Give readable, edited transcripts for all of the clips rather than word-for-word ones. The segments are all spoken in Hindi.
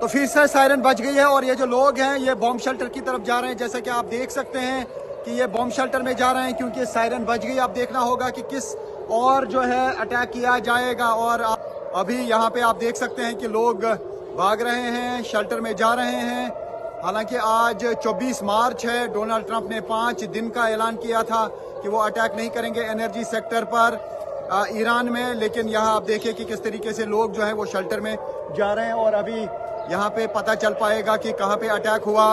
तो फिर से सायरन बज गई है और ये जो लोग हैं ये बॉम्ब शेल्टर की तरफ जा रहे हैं। जैसा कि आप देख सकते हैं कि ये बॉम्ब शेल्टर में जा रहे हैं क्योंकि सायरन बज गई। अब देखना होगा कि किस और जो है अटैक किया जाएगा। और अभी यहाँ पे आप देख सकते हैं कि लोग भाग रहे हैं, शेल्टर में जा रहे हैं। हालांकि आज 24 मार्च है। डोनाल्ड ट्रंप ने 5 दिन का ऐलान किया था कि वो अटैक नहीं करेंगे एनर्जी सेक्टर पर ईरान में। लेकिन यहाँ आप देखिए कि किस तरीके से लोग जो है वो शेल्टर में जा रहे हैं और अभी यहाँ पे पता चल पाएगा कि कहाँ पे अटैक हुआ।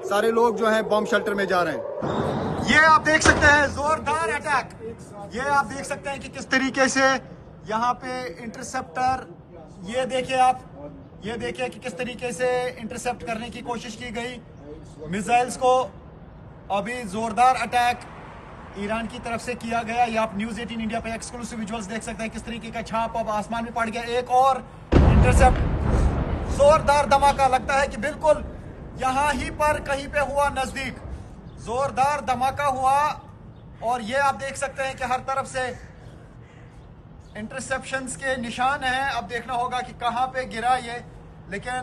सारे लोग जो हैं बॉम्ब शेल्टर में जा रहे हैं। ये आप देख सकते हैं जोरदार अटैक। ये आप देख सकते हैं कि किस तरीके से यहाँ पे इंटरसेप्टर, ये देखिए आप, ये देखिए कि किस तरीके से इंटरसेप्ट करने की कोशिश की गई मिसाइल्स को। अभी जोरदार अटैक ईरान की तरफ से किया गया। ये आप न्यूज़ 18 इंडिया पे एक्सक्लूसिव विजुअल्स देख सकते हैं किस तरीके का छाप अब आसमान में पड़ गया। एक और इंटरसेप्ट, जोरदार धमाका, लगता है कि बिल्कुल यहां ही पर कहीं पे हुआ, नजदीक जोरदार धमाका हुआ। और ये आप देख सकते हैं कि हर तरफ से इंटरसेप्शंस के निशान हैं। अब देखना होगा कि कहां पे गिरा ये, लेकिन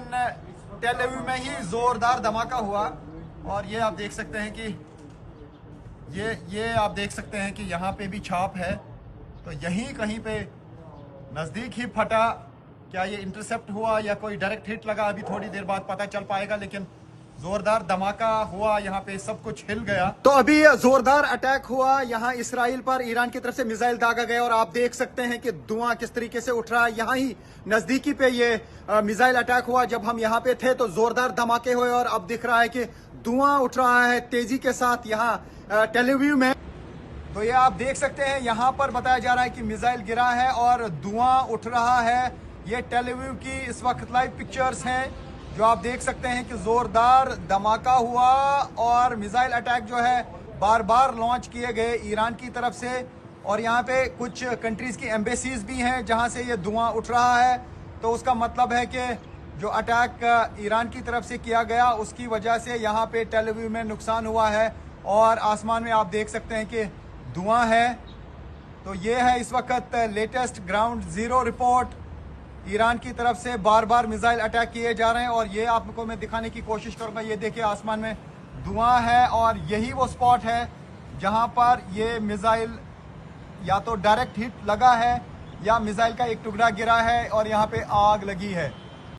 टेल अवीव में ही जोरदार धमाका हुआ। और ये आप देख सकते हैं कि ये आप देख सकते हैं कि यहाँ पे भी छाप है। तो यहीं कहीं पे नजदीक ही फटा। क्या ये इंटरसेप्ट हुआ या कोई डायरेक्ट हिट लगा, अभी थोड़ी देर बाद पता चल पाएगा। लेकिन जोरदार धमाका हुआ, यहाँ पे सब कुछ हिल गया। तो अभी जोरदार अटैक हुआ यहाँ इसराइल पर, ईरान की तरफ से मिसाइल दागा गया और आप देख सकते हैं कि धुआं किस तरीके से उठ रहा है। यहाँ ही नजदीकी पे ये मिसाइल अटैक हुआ। जब हम यहाँ पे थे तो जोरदार धमाके हुए और अब दिख रहा है कि धुआं उठ रहा है तेजी के साथ यहाँ टेल अवीव में। तो ये आप देख सकते हैं यहाँ पर बताया जा रहा है कि मिसाइल गिरा है और धुआं उठ रहा है। ये टेल अवीव की इस वक्त लाइव पिक्चर्स हैं जो आप देख सकते हैं कि जोरदार धमाका हुआ और मिसाइल अटैक जो है बार बार लॉन्च किए गए ईरान की तरफ से। और यहाँ पे कुछ कंट्रीज की एम्बेसीज भी हैं जहाँ से ये धुआं उठ रहा है। तो उसका मतलब है कि जो अटैक ईरान की तरफ से किया गया उसकी वजह से यहाँ पे टेल अवीव में नुकसान हुआ है। और आसमान में आप देख सकते हैं कि धुआं है। तो ये है इस वक्त latest ground zero report. Iran की तरफ से बार बार मिसाइल अटैक किए जा रहे हैं और ये आपको मैं दिखाने की कोशिश करूंगा। ये देखिए आसमान में धुआं है और यही वो स्पॉट है जहां पर ये मिसाइल या तो डायरेक्ट हिट लगा है या मिसाइल का एक टुकड़ा गिरा है और यहाँ पे आग लगी है।